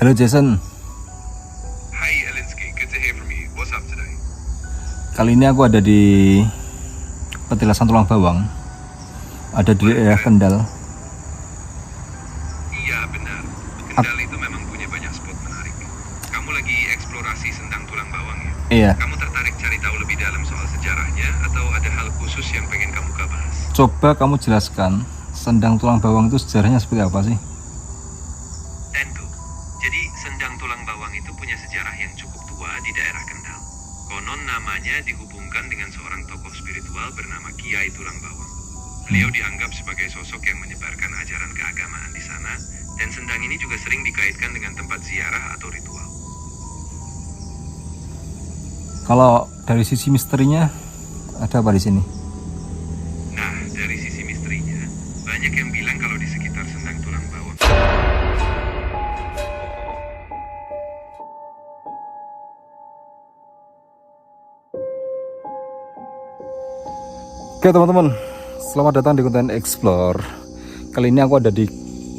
Halo Jason, Hi Elinsky, good to hear from you. What's up today? kali ini aku ada di petilasan tulang bawang, ada di daerah Kendal. Iya benar, Kendal itu memang punya banyak spot menarik. Kamu lagi eksplorasi sendang tulang bawang ya? Iya, Kamu tertarik cari tahu lebih dalam soal sejarahnya atau ada hal khusus yang pengen kamu bahas? coba kamu jelaskan sendang tulang bawang itu sejarahnya seperti apa sih? Tentu. Jadi sendang tulang bawang itu punya sejarah yang cukup tua di daerah Kendal. Konon namanya dihubungkan dengan seorang tokoh spiritual bernama Kiai Tulang Bawang. Beliau dianggap sebagai sosok yang menyebarkan ajaran keagamaan di sana, dan sendang ini juga sering dikaitkan dengan tempat ziarah atau ritual. Kalau dari sisi misterinya ada apa di sini? Nah, dari sisi misterinya, banyak yang bilang kalau di sekitar sendang tulang bawang Oke teman-teman, selamat datang di konten Explore. Kali ini aku ada di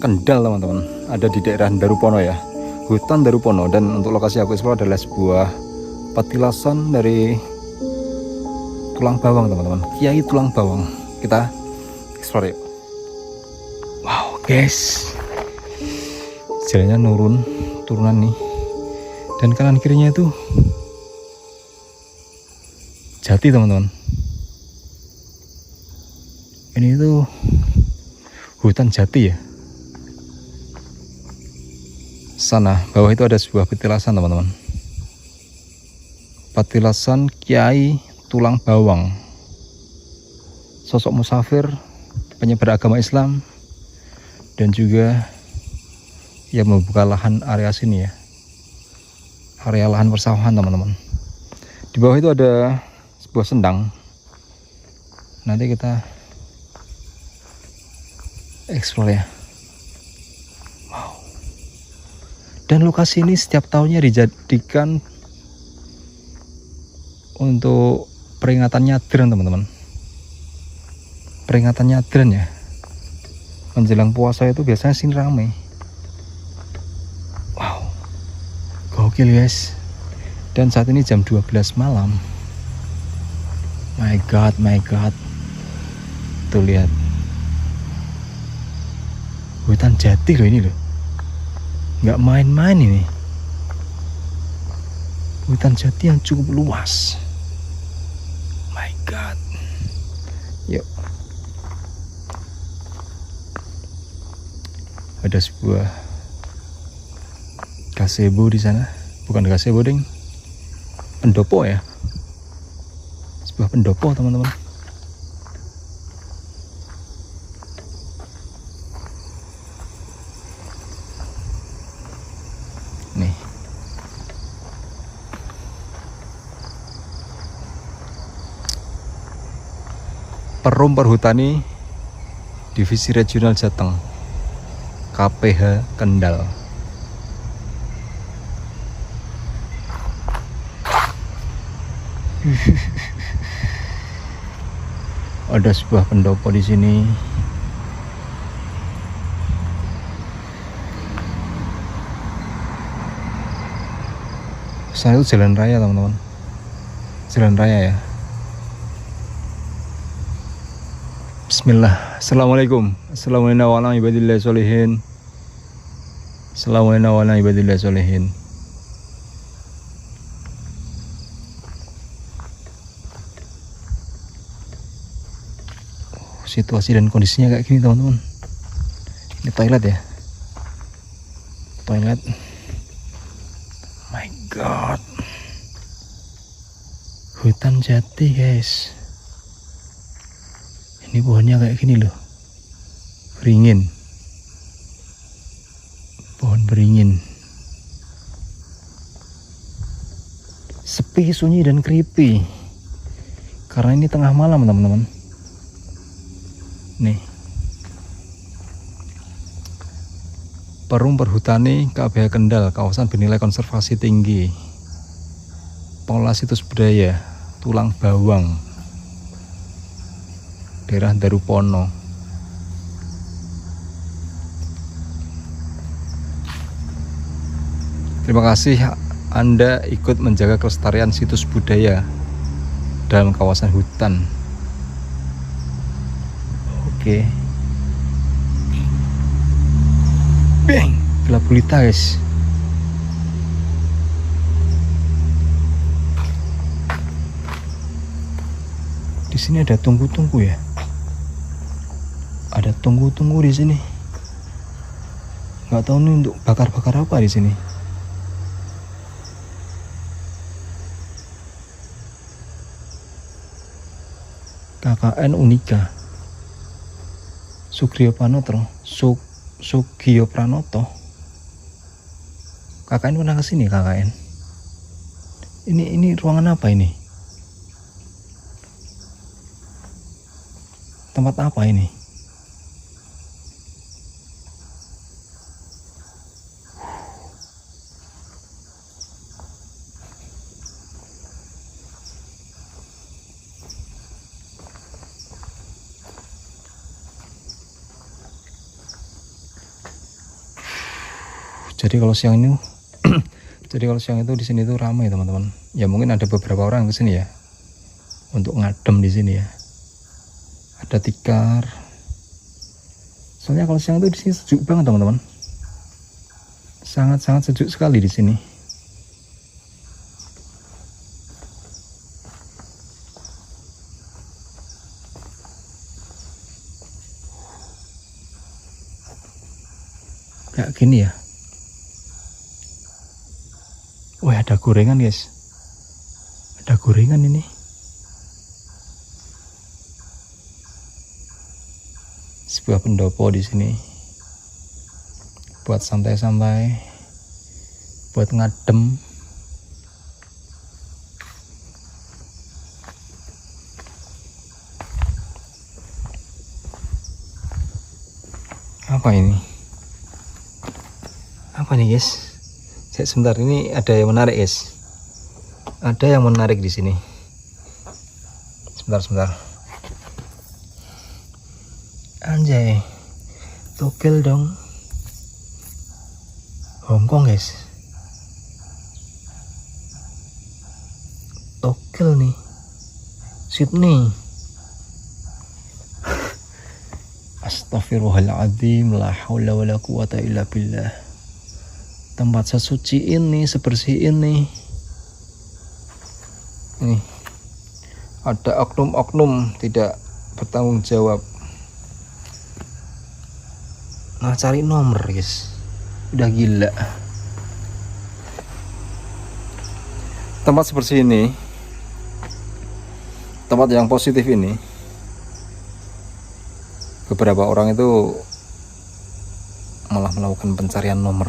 Kendal teman-teman, ada di daerah Darupono ya, hutan Darupono. Dan untuk lokasi aku explore adalah sebuah petilasan dari tulang bawang teman-teman, Kiai Tulang Bawang. Kita explore yuk. Wow guys, jalannya turunan nih, dan kanan kirinya itu jati teman-teman. Ini tuh hutan jati ya. Sana bawah itu ada sebuah petilasan teman-teman, petilasan Kiai Tulang Bawang, sosok musafir, penyebar agama Islam, dan juga yang membuka lahan area sini ya, area lahan persawahan teman-teman. Di bawah itu ada sebuah sendang, nanti kita explore ya. Wow. Dan lokasi ini setiap tahunnya dijadikan untuk peringatan nyadran teman-teman. Peringatan nyadran ya. Menjelang puasa itu biasanya sini ramai. Wow. Gokil guys. Dan saat ini jam 12 malam. My god, my god. Tuh lihat. Hutan jati loh ini loh, nggak main-main ini. Hutan jati yang cukup luas. My god. Yuk. Ada sebuah gazebo di sana, bukan gazebo ding, pendopo ya, sebuah pendopo teman-teman. Nih, Perum Perhutani Divisi Regional Jateng, KPH Kendal. Ada sebuah pendopo di sini. Sana itu jalan raya teman-teman, jalan raya ya. Bismillah. Assalamualaikum. Assalamualaikum warahmatullahi wabarakatuh. Assalamualaikum warahmatullahi wabarakatuh. Situasi dan kondisinya kayak gini teman-teman. Ini toilet ya, toilet. My god, hutan jati guys. Ini pohonnya kayak gini loh, beringin, pohon beringin. Sepi, sunyi, dan creepy karena ini tengah malam teman-teman. Nih, Perum Perhutani KPH Kendal, kawasan bernilai konservasi tinggi, pengelola situs budaya Tulang Bawang, daerah Darupono. Terima kasih Anda ikut menjaga kelestarian situs budaya dalam kawasan hutan. Oke. Bang, gelap gulita guys. Di sini ada tungku-tungku ya. Ada tungku-tungku di sini. Nggak tahu nih untuk bakar-bakar apa di sini. KKN Unika. Sugriyo Pranoto. Sugiyo Pranoto. KKN pernah kesini KKN. Ini ruangan apa ini? Tempat apa ini? Jadi kalau siang ini di sini tuh ramai teman-teman. Ya mungkin ada beberapa orang ke sini ya untuk ngadem di sini ya. Ada tikar. Soalnya kalau siang itu di sini sejuk banget teman-teman. Sangat-sangat sejuk sekali di sini. Kayak gini ya. Wah, ada gorengan guys. Ada gorengan ini. Sebuah pendopo di sini. Buat santai-santai. Buat ngadem. Apa ini? Apa nih guys? Sebentar, ini ada yang menarik guys. Ada yang menarik di sini. Sebentar. Anjay, togel dong. Hongkong guys. Togel nih. Sydney. Astaghfirullahaladzim, la haula wala quwata illa billah. Tempat sesuci ini, sebersih ini. Ini ada oknum-oknum tidak bertanggung jawab. Nah, cari nomor guys. Udah gila. Tempat sebersih ini, tempat yang positif ini, beberapa orang itu malah melakukan pencarian nomor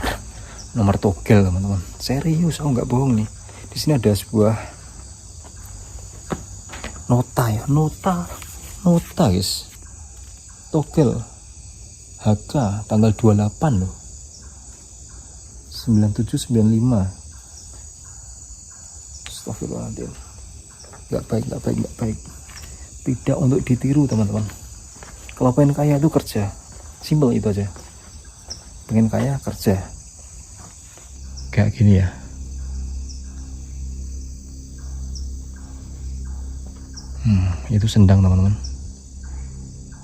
togel teman-teman. Serius, aku nggak bohong nih. Di sini ada sebuah nota guys. Togel HK tanggal 28 loh. 9795. Astagfirullahaladzim. Nggak baik. Tidak untuk ditiru teman-teman. Kalau pengen kaya itu kerja. Simple itu aja. Pengen kaya kerja. Kayak gini ya. Itu sendang teman-teman.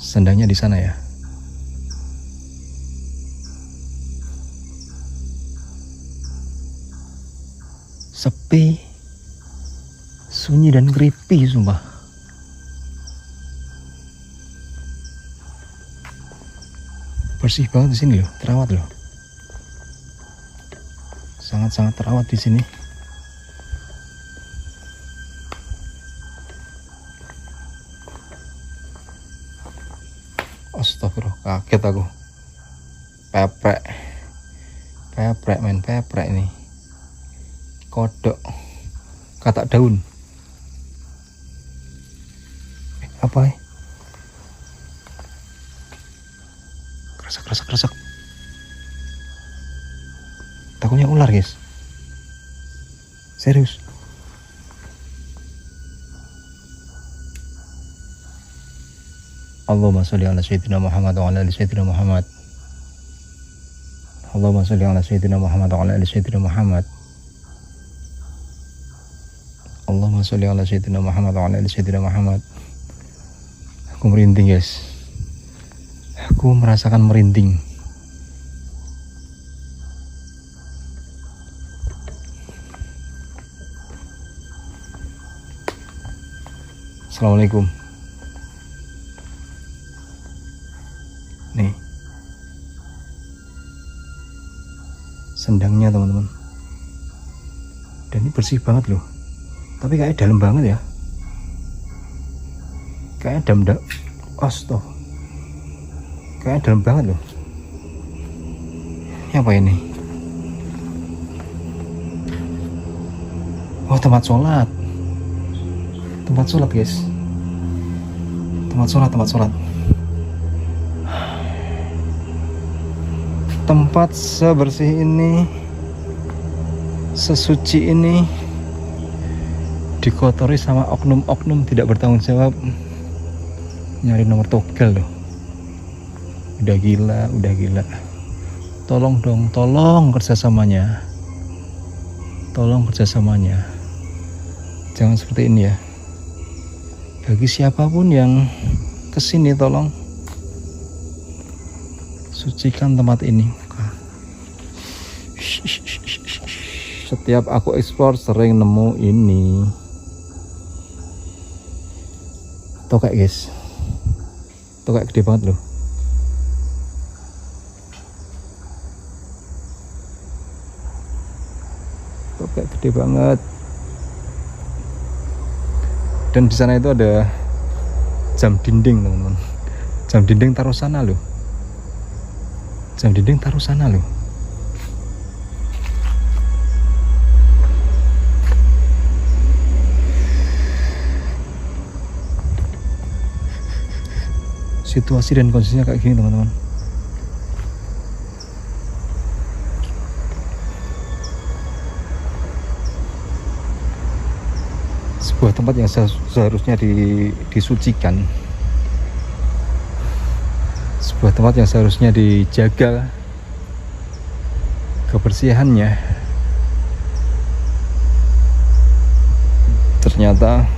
Sendangnya di sana ya. Sepi, sunyi dan creepy sumpah. Bersih banget di sini loh, terawat loh. Sangat-sangat terawat di sini. Astagfirullah, kaget aku. Peprek ini. Kodok, katak daun. Apa ya? Kresek. Takutnya ular guys. Serius. Allahumma sholli ala sayyidina Muhammad wa ala ali sayyidina Muhammad. Allahumma sholli ala sayyidina Muhammad wa ala ali sayyidina Muhammad. Allahumma sholli ala sayyidina Muhammad wa ala ali sayyidina Muhammad. Aku merinding guys. Aku merasakan merinding. Assalamualaikum. Nih sendangnya teman-teman, dan ini bersih banget loh, tapi kayak dalam banget ya, kayak dalam kayak dalam banget loh. Ini apa ini? Oh, tempat sholat guys, tempat sholat. Tempat sebersih ini, sesuci ini dikotori sama oknum-oknum tidak bertanggung jawab, nyari nomor togel loh. Udah gila. Tolong dong, tolong kerjasamanya. Jangan seperti ini ya. Bagi siapapun yang kesini, tolong sucikan tempat ini. Setiap aku explore sering nemu ini. Tokek guys, tokek gede banget loh. Tokek gede banget. Dan di sana itu ada jam dinding teman-teman. Jam dinding taruh sana loh. Situasi dan kondisinya kayak gini teman-teman. Sebuah tempat yang seharusnya disucikan, sebuah tempat yang seharusnya dijaga kebersihannya, ternyata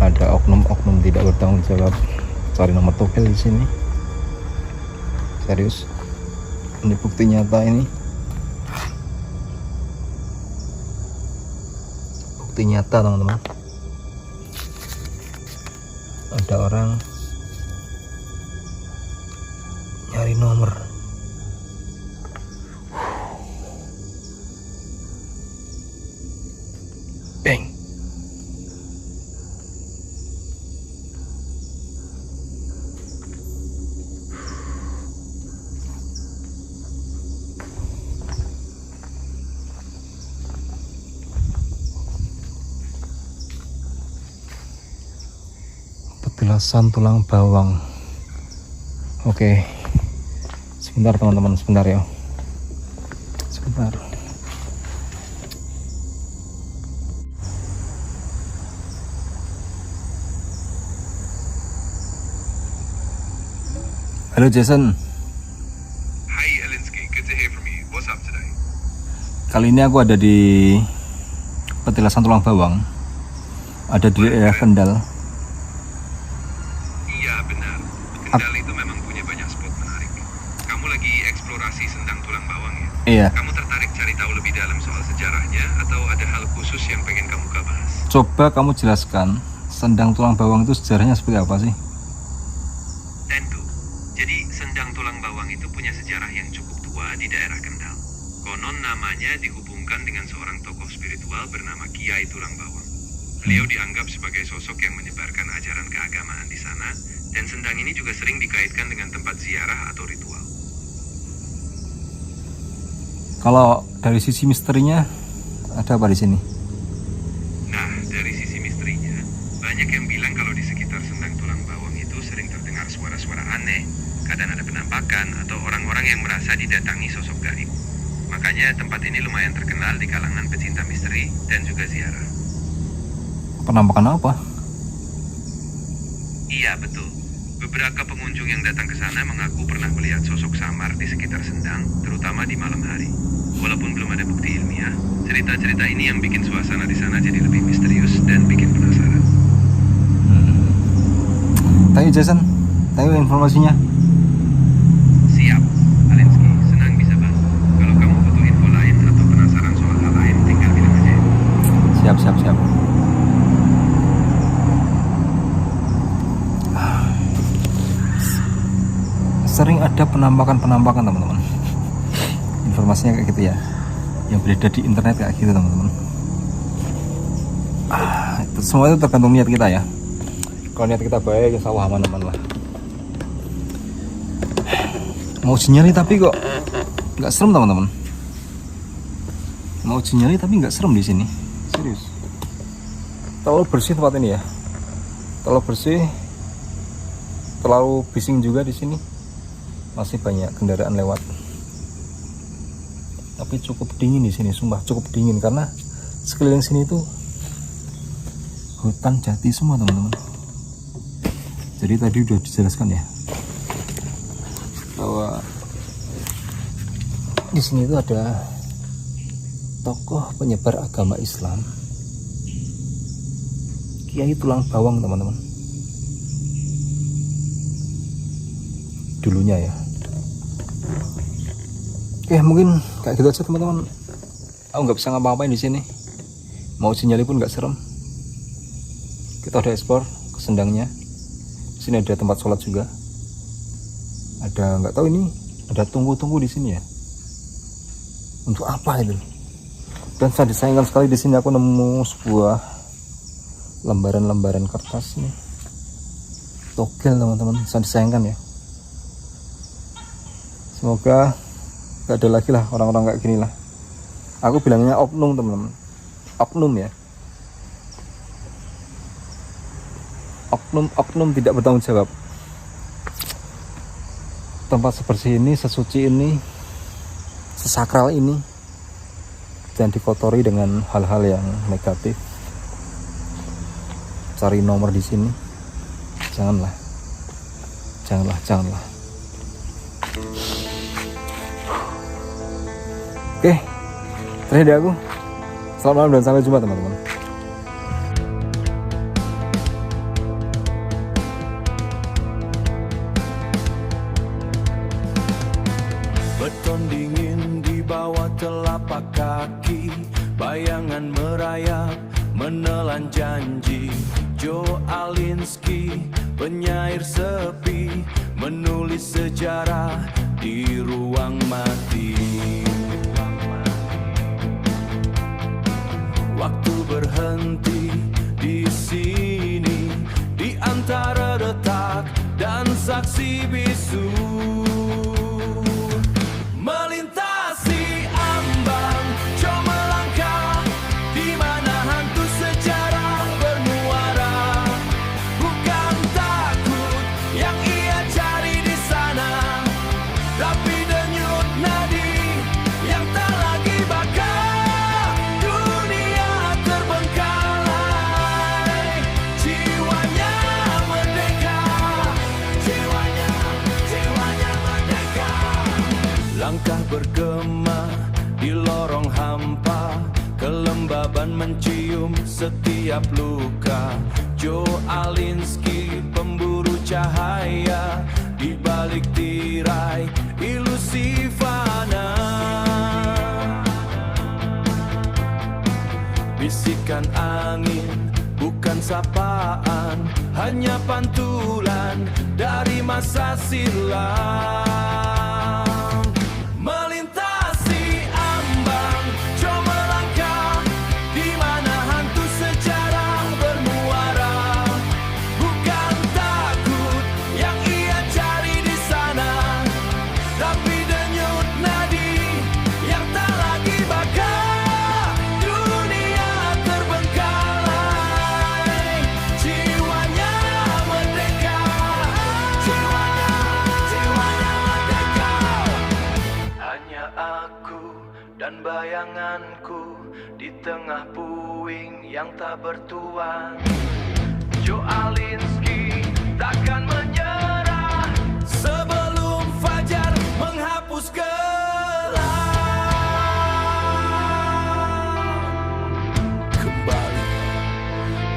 ada oknum-oknum tidak bertanggung jawab cari nomor togel di sini. Serius, ini bukti nyata ini. Bukti nyata teman-teman. Ada orang nyari nomor. Bang. Petilasan tulang bawang. Oke. Sebentar teman-teman, sebentar ya. Sebentar. Halo Jason. Hi Elinsky, good to hear from you. What's up today? Kali ini aku ada di petilasan tulang bawang. Ada di daerah Kendal. Iya benar. Kendal itu memang punya banyak spot menarik. Kamu lagi eksplorasi sendang tulang bawang ya? Iya. Kamu tertarik cari tahu lebih dalam soal sejarahnya atau ada hal khusus yang pengen kamu bahas? Coba kamu jelaskan, sendang tulang bawang itu sejarahnya seperti apa sih? Tentu. Jadi sendang tulang bawang itu punya sejarah yang cukup tua di daerah Kendal. Konon namanya dihubungkan dengan seorang tokoh spiritual bernama Kiai Tulang Bawang. Beliau dianggap sebagai sosok yang menyebarkan ajaran keagamaan di sana, dan sendang ini juga sering dikaitkan dengan tempat ziarah atau ritual. Kalau dari sisi misterinya, ada apa di sini? Nah, dari sisi misterinya, banyak yang bilang kalau di sekitar sendang tulang bawang itu sering terdengar suara-suara aneh, kadang ada penampakan atau orang-orang yang merasa didatangi sosok gaib. Makanya tempat ini lumayan terkenal di kalangan pecinta misteri dan juga ziarah. Penampakan apa? Iya, betul. Beberapa pengunjung yang datang ke sana mengaku pernah melihat sosok samar di sekitar Sendang, terutama di malam hari. Walaupun belum ada bukti ilmiah, cerita-cerita ini yang bikin suasana di sana jadi lebih misterius dan bikin penasaran. Thank you Jason, thank you informasinya. Siap, Alinsky. Senang bisa bantu. Kalau kamu butuh info lain atau penasaran soal hal lain, tinggal bilang aja. Siap. Sering ada penampakan teman-teman. Informasinya kayak gitu ya, yang beredar di internet kayak gitu teman-teman. Semua itu tergantung niat kita ya. Kalau niat kita baik, insya Allah aman-aman lah. Mau uji nyali tapi kok nggak serem teman-teman. Mau uji nyali tapi nggak serem di sini, serius. Terlalu bersih tempat ini ya, terlalu bersih, terlalu bising juga di sini. Masih banyak kendaraan lewat. Tapi cukup dingin di sini, sumpah cukup dingin karena sekeliling sini tuh hutan jati semua teman-teman. Jadi tadi udah dijelaskan ya bahwa di sini tuh ada tokoh penyebar agama Islam, Kiai Tulang Bawang teman-teman. Dulunya ya. Oke, mungkin kayak gitu aja teman-teman. Aku nggak bisa ngapa-ngapain di sini. Mau sinyali pun nggak serem. Kita udah explore ke Sendangnya. Di sini ada tempat sholat juga. Ada nggak tahu ini ada tunggu-tunggu di sini ya. Untuk apa itu? Dan saya disayangkan sekali di sini aku nemu sebuah lembaran-lembaran kertas nih. Togel teman-teman, saya disayangkan ya. Semoga gak ada lagi lah orang-orang kayak gini lah. Aku bilangnya oknum teman-teman, oknum ya, oknum tidak bertanggung jawab. Tempat sebersih ini, sesuci ini, sesakral ini jangan dikotori dengan hal-hal yang negatif. Cari nomor di sini, janganlah. Oke, terakhir dari aku. Selamat malam dan sampai jumpa teman-teman. Beton dingin di bawah telapak kaki, bayangan merayap menelan janji. Joe Alinsky, penyair sepi, menulis sejarah di ruang mati. Waktu berhenti di sini, di antara retak dan saksi bisu. Melintasi ambang, coba melangkah di mana hantu sejarah bermuara. Bukan takut yang ia cari di sana, tapi denyut nadi yang tak lagi bakal. Dunia terbengkalai, jiwanya merdeka, jiwanya merdeka. Langkah bergema di lorong hampa, kelembaban mencium setiap luka. Joe Alinsky, pemburu cahaya di balik tirai ilusi fana. Bisikan angin bukan sapaan, hanya pantulan dari masa silam. Melintasi ambang, coba melangkah di mana hantu sejarah bermuara. Bukan takut yang ia cari di sana, tapi denyut nadi yang tak lagi bakal. Dunia terbengkalai, jiwanya merdeka, jiwanya merdeka. Hanya aku dan bayanganku di tengah puing yang tak bertuan. Joe Alinsky takkan menyerah sebelum fajar menghapus gelap. Kembali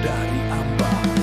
dari ambang